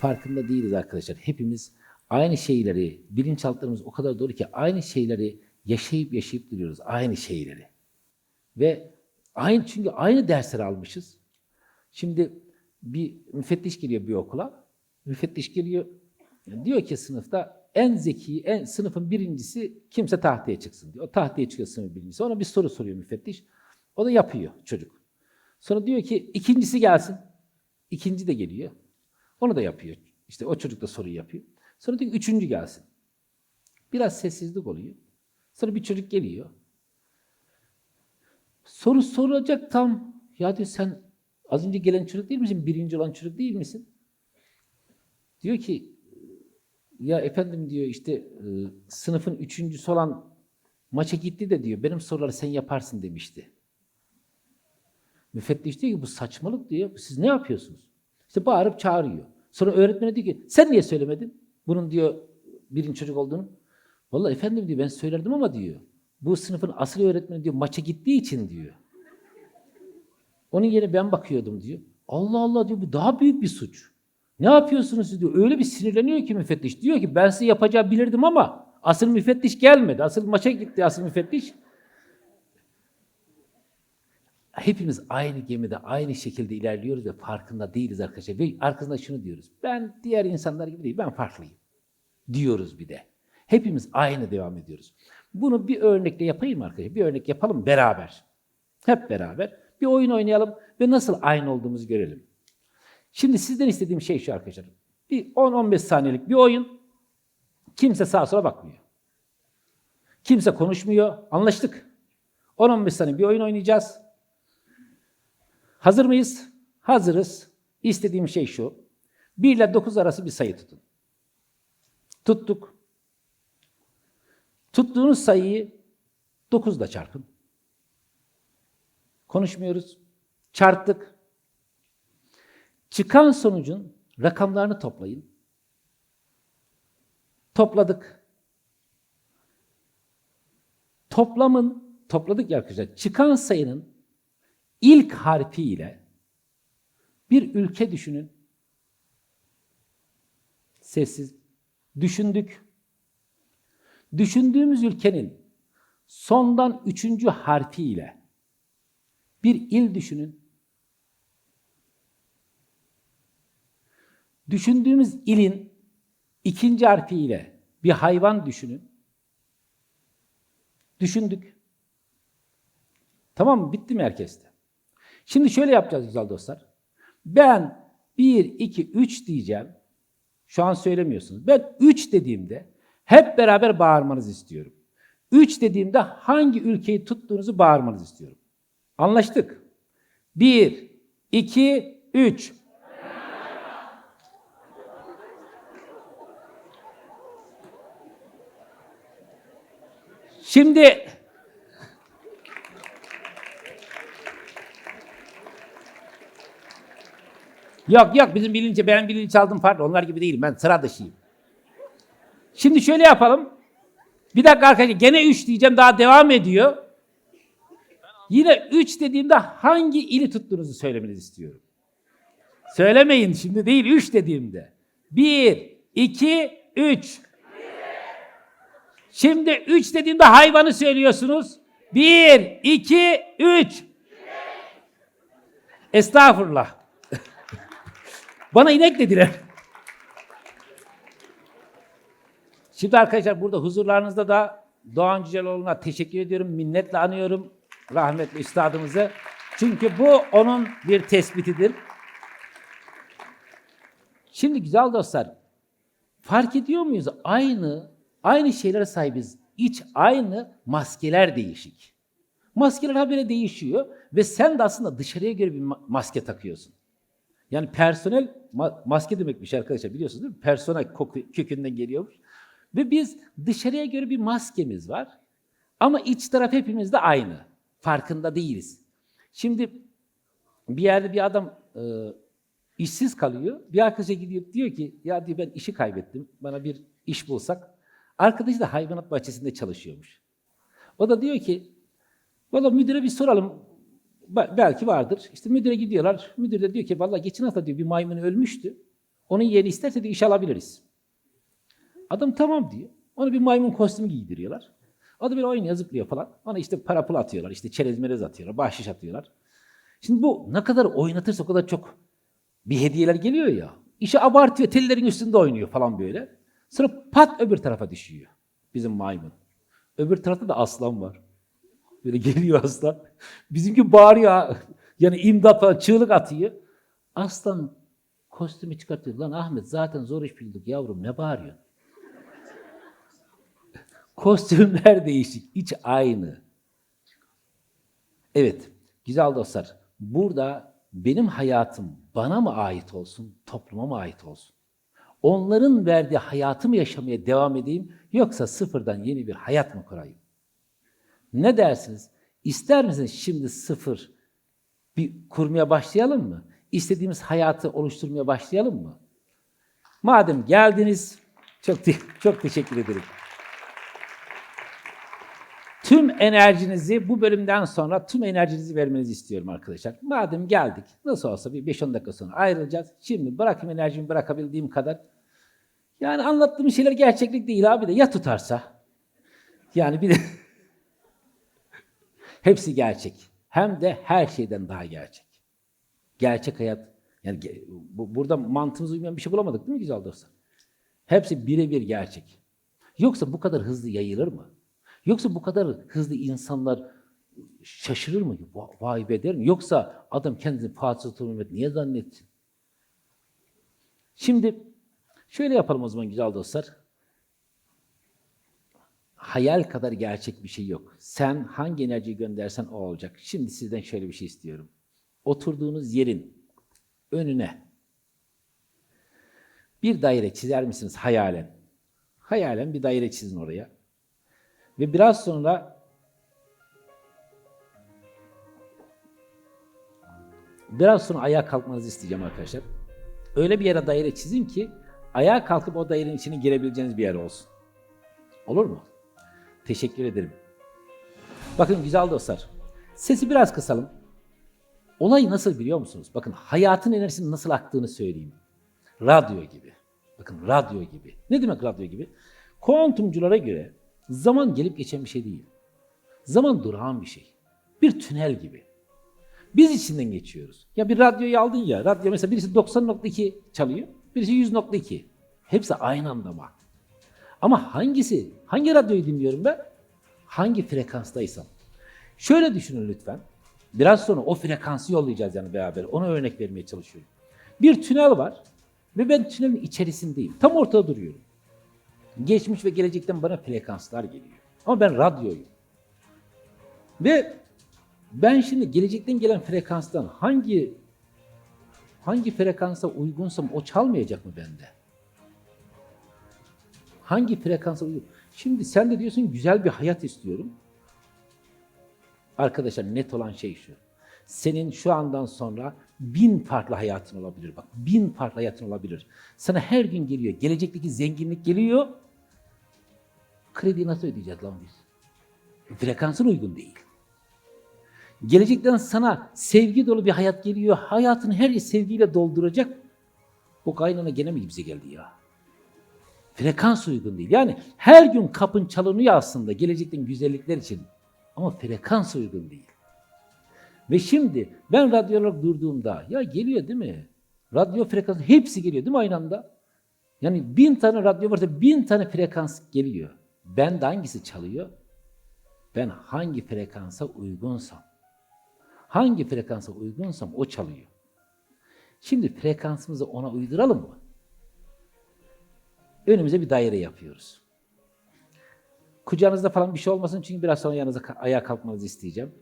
farkında değiliz arkadaşlar. Hepimiz aynı şeyleri, bilinçaltlarımız o kadar doğru ki aynı şeyleri yaşayıp duruyoruz. Aynı şeyleri. Ve çünkü aynı dersleri almışız. Şimdi bir müfettiş geliyor bir okula. Müfettiş geliyor, diyor ki sınıfta en zeki, sınıfın birincisi kimse tahtaya çıksın diyor. O tahtaya çıkıyor sınıfın birincisi. Ona bir soru soruyor müfettiş. O da yapıyor çocuk. Sonra diyor ki ikincisi gelsin. İkinci de geliyor. Onu da yapıyor. İşte o çocuk da soruyu yapıyor. Sonra diyor ki üçüncü gelsin. Biraz sessizlik oluyor. Sonra bir çocuk geliyor. Soru soracak tam. Ya diyor sen az önce gelen çocuk değil misin? Birinci olan çocuk değil misin? Diyor ki ya efendim diyor işte sınıfın üçüncüsü olan maça gitti de diyor benim soruları sen yaparsın demişti. Müfettiş diyor ki bu saçmalık diyor. Siz ne yapıyorsunuz? İşte bağırıp çağırıyor. Sonra öğretmene diyor ki sen niye söylemedin? Bunun diyor birinci çocuk olduğunu. Vallahi efendim diyor ben söylerdim ama diyor. Bu sınıfın asıl öğretmeni diyor maça gittiği için diyor. Onun yerine ben bakıyordum diyor. Allah Allah diyor bu daha büyük bir suç. Ne yapıyorsunuz siz diyor. Öyle bir sinirleniyor ki müfettiş. Diyor ki ben size yapacağı bilirdim ama asıl müfettiş gelmedi. Asıl maça gitti asıl müfettiş. Hepimiz aynı gemide, aynı şekilde ilerliyoruz ve farkında değiliz arkadaşlar. Ve arkasında şunu diyoruz. Ben diğer insanlar gibi değil, ben farklıyım. Diyoruz bir de. Hepimiz aynı devam ediyoruz. Bunu bir örnekle yapayım arkadaşlar. Bir örnek yapalım beraber. Hep beraber. Bir oyun oynayalım ve nasıl aynı olduğumuzu görelim. Şimdi sizden istediğim şey şu arkadaşlar. Bir 10-15 saniyelik bir oyun. Kimse sağa sola bakmıyor. Kimse konuşmuyor. Anlaştık. 10-15 saniye bir oyun oynayacağız. Hazır mıyız? Hazırız. İstediğim şey şu. 1 ile 9 arası bir sayı tutun. Tuttuk. Tuttuğunuz sayıyı 9 ile çarpın. Konuşmuyoruz. Çarptık. Çıkan sonucun rakamlarını toplayın. Topladık. Topladık ya arkadaşlar. Çıkan sayının ilk harfiyle bir ülke düşünün. Sessiz. Düşündük. Düşündüğümüz ülkenin sondan 3. harfiyle bir il düşünün. Düşündüğümüz ilin 2. harfiyle bir hayvan düşünün. Düşündük. Tamam mı? Bitti mi herkeste? Şimdi şöyle yapacağız güzel dostlar. Ben 1, 2, 3 diyeceğim. Şu an söylemiyorsunuz. Ben 3 dediğimde hep beraber bağırmanızı istiyorum. 3 dediğimde hangi ülkeyi tuttuğunuzu bağırmanızı istiyorum. Anlaştık. 1, 2, 3. Şimdi yok benim bilinçaltım farklı. Onlar gibi değilim. Ben sıra dışıyım. Şimdi şöyle yapalım. Bir dakika arkadaşlar gene 3 diyeceğim daha devam ediyor. Yine 3 dediğimde hangi ili tuttuğunuzu söylemenizi istiyorum. Söylemeyin şimdi değil 3 dediğimde. 1, 2, 3. Şimdi 3 dediğimde hayvanı söylüyorsunuz. 1, 2, 3. Estağfurullah. Bana inek dediler. Şimdi arkadaşlar burada huzurlarınızda da Doğan Cüceloğlu'na teşekkür ediyorum. Minnetle anıyorum rahmetli üstadımızı. Çünkü bu onun bir tespitidir. Şimdi güzel dostlar, fark ediyor muyuz? Aynı şeylere sahibiz. İç aynı, maskeler değişik. Maskeler habire değişiyor ve sen de aslında dışarıya göre bir maske takıyorsun. Yani personel maske demekmiş arkadaşlar biliyorsunuz değil mi? Personel kökünden geliyormuş. Ve biz dışarıya göre bir maskemiz var. Ama iç taraf hepimizde aynı. Farkında değiliz. Şimdi bir yerde bir adam işsiz kalıyor. Bir arkadaşa gidiyor diyor ki ya diyor ben işi kaybettim. Bana bir iş bulsak. Arkadaşı da hayvanat bahçesinde çalışıyormuş. O da diyor ki valla müdüre bir soralım. Belki vardır. İşte müdüre gidiyorlar. Müdür de diyor ki valla geçen hafta diyor bir maymun ölmüştü. Onun yeğeni isterse de iş alabiliriz. Adam tamam diyor. Ona bir maymun kostümü giydiriyorlar. O da böyle oynuyor, zıplıyor falan. Ona işte para pul atıyorlar, işte çerez merez atıyorlar, bahşiş atıyorlar. Şimdi bu ne kadar oynatırsa o kadar çok bir hediyeler geliyor ya. İşi abartıyor, tellerin üstünde oynuyor falan böyle. Sonra pat öbür tarafa düşüyor bizim maymun. Öbür tarafta da aslan var. Böyle geliyor aslan. Bizimki bağırıyor. Yani imdat falan çığlık atıyor. Aslan kostümü çıkartıyor. Lan Ahmet zaten zor iş bildik yavrum ne bağırıyorsun? Kostümler değişik. İç aynı. Evet. Güzel dostlar. Burada benim hayatım bana mı ait olsun, topluma mı ait olsun? Onların verdiği hayatımı yaşamaya devam edeyim yoksa sıfırdan yeni bir hayat mı kurayım? Ne dersiniz? İster misiniz şimdi sıfır bir kurmaya başlayalım mı? İstediğimiz hayatı oluşturmaya başlayalım mı? Madem geldiniz, çok teşekkür ederim. Tüm enerjinizi bu bölümden sonra tüm enerjinizi vermenizi istiyorum arkadaşlar. Madem geldik, nasıl olsa bir 5-10 dakika sonra ayrılacağız. Şimdi bırakayım enerjimi bırakabildiğim kadar. Yani anlattığım şeyler gerçeklik değil abi de ya tutarsa? Yani bir de hepsi gerçek. Hem de her şeyden daha gerçek. Gerçek hayat. Yani burada mantığımıza uymayan bir şey bulamadık değil mi güzel dostlar? Hepsi birebir gerçek. Yoksa bu kadar hızlı yayılır mı? Yoksa bu kadar hızlı insanlar şaşırır mı? Vay be der mi? Yoksa adam kendini Fatih Sultan Mehmet niye zannetsin? Şimdi şöyle yapalım o zaman güzel dostlar. Hayal kadar gerçek bir şey yok. Sen hangi enerjiyi göndersen o olacak. Şimdi sizden şöyle bir şey istiyorum. Oturduğunuz yerin önüne bir daire çizer misiniz hayalen? Hayalen bir daire çizin oraya. Ve biraz sonra ayağa kalkmanızı isteyeceğim arkadaşlar. Öyle bir yere daire çizin ki ayağa kalkıp o dairenin içine girebileceğiniz bir yer olsun. Olur mu? Teşekkür ederim. Bakın güzel dostlar. Sesi biraz kısalım. Olay nasıl biliyor musunuz? Bakın hayatın enerjisinin nasıl aktığını söyleyeyim. Radyo gibi. Bakın radyo gibi. Ne demek radyo gibi? Kuantumculara göre zaman gelip geçen bir şey değil. Zaman durağan bir şey. Bir tünel gibi. Biz içinden geçiyoruz. Ya bir radyoyu aldın ya, radyo mesela birisi 90.2 çalıyor, birisi 100.2. Hepsi aynı anda mı? Ama hangi radyoyu dinliyorum ben? Hangi frekanstaysam. Şöyle düşünün lütfen. Biraz sonra o frekansı yollayacağız yani beraber. Ona örnek vermeye çalışıyorum. Bir tünel var ve ben tünelin içerisindeyim. Tam ortada duruyorum. Geçmiş ve gelecekten bana frekanslar geliyor. Ama ben radyoyum. Ve ben şimdi gelecekten gelen frekanstan hangi frekansa uygunsam o çalmayacak mı bende? Hangi frekansa uygun? Şimdi sen de diyorsun güzel bir hayat istiyorum. Arkadaşlar net olan şey şu. Senin şu andan sonra 1000 farklı hayatın olabilir. Bak 1000 farklı hayatın olabilir. Sana her gün geliyor. Gelecekteki zenginlik geliyor. Krediyi nasıl ödeyeceğiz lan biz? Frekansın uygun değil. Gelecekten sana sevgi dolu bir hayat geliyor. Hayatını her sevgiyle dolduracak. O kaynana gene mi bize geldi ya? Frekans uygun değil. Yani her gün kapın çalınıyor aslında gelecekten güzellikler için. Ama frekans uygun değil. Ve şimdi ben radyo olarak durduğumda ya geliyor değil mi? Radyo frekansı hepsi geliyor değil mi aynı anda? Yani 1000 tane radyo varsa 1000 tane frekans geliyor. Ben de hangisi çalıyor? Ben hangi frekansa uygunsam. Hangi frekansa uygunsam o çalıyor. Şimdi frekansımızı ona uyduralım mı? Önümüze bir daire yapıyoruz. Kucağınızda falan bir şey olmasın çünkü biraz sonra yanınıza ayağa kalkmanızı isteyeceğim.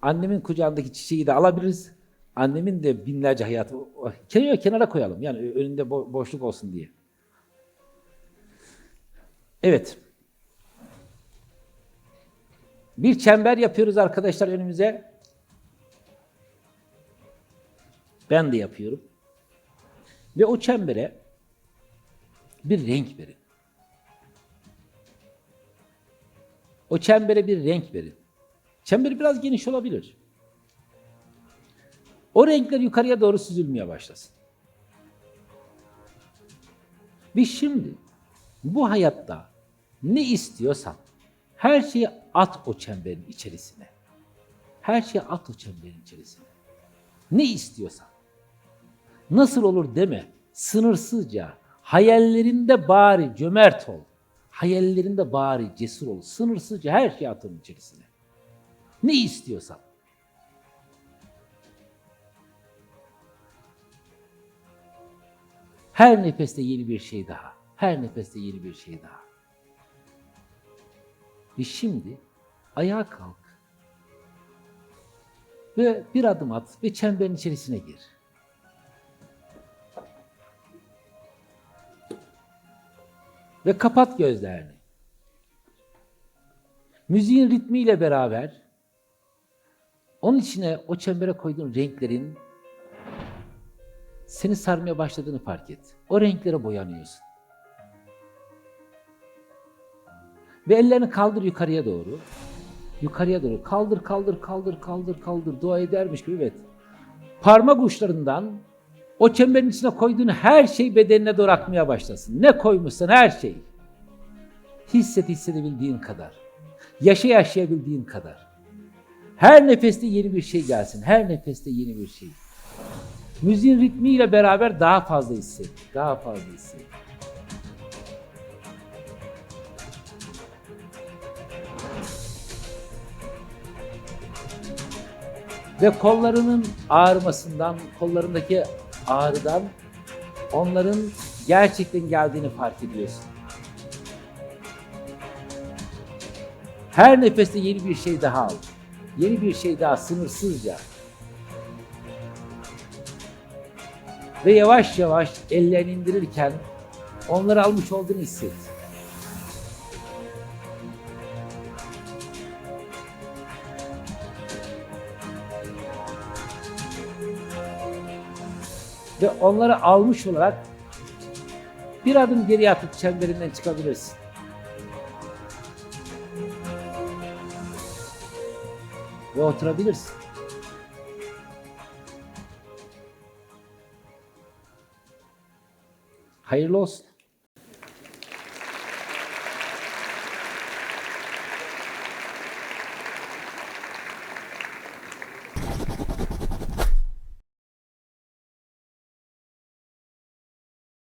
Annemin kucağındaki çiçeği de alabiliriz. Annemin de binlerce hayatı kenara koyalım. Yani önünde boşluk olsun diye. Evet. Bir çember yapıyoruz arkadaşlar önümüze. Ben de yapıyorum. Ve o çembere bir renk verin. O çembere bir renk verin. Çember biraz geniş olabilir. O renkler yukarıya doğru süzülmeye başlasın. Ve şimdi bu hayatta ne istiyorsan her şeyi at o çemberin içerisine. Her şeyi at o çemberin içerisine. Ne istiyorsan. Nasıl olur deme. Sınırsızca. Hayallerinde bari cömert ol. Hayallerinde bari cesur ol. Sınırsızca her şeyi at onun içerisine. Ne istiyorsan. Her nefeste yeni bir şey daha. Her nefeste yeni bir şey daha. Ve şimdi ayağa kalk. Ve bir adım at ve çemberin içerisine gir. Ve kapat gözlerini. Müziğin ritmiyle beraber onun içine, o çembere koyduğun renklerin seni sarmaya başladığını fark et. O renklere boyanıyorsun. Ve ellerini kaldır yukarıya doğru. Yukarıya doğru. Kaldır, kaldır, kaldır, kaldır, kaldır. Dua edermiş gibi, evet. Parmak uçlarından o çemberin içine koyduğun her şey bedenine doğru akmaya başlasın. Ne koymuşsan her şey. Hisset, hissedebildiğin kadar. Yaşa, yaşayabildiğin kadar. Her nefeste yeni bir şey gelsin. Her nefeste yeni bir şey. Müziğin ritmiyle beraber daha fazla hisset. Daha fazla hisset. Ve kollarının ağrımasından, kollarındaki ağrıdan onların gerçekten geldiğini fark ediyorsun. Her nefeste yeni bir şey daha al. Yeni bir şey daha sınırsızca. Ve yavaş yavaş ellerini indirirken onları almış olduğunu hisset. Ve onları almış olarak bir adım geriye atıp çemberinden çıkabilirsin. Ve oturabilirsin. Hayırlı olsun.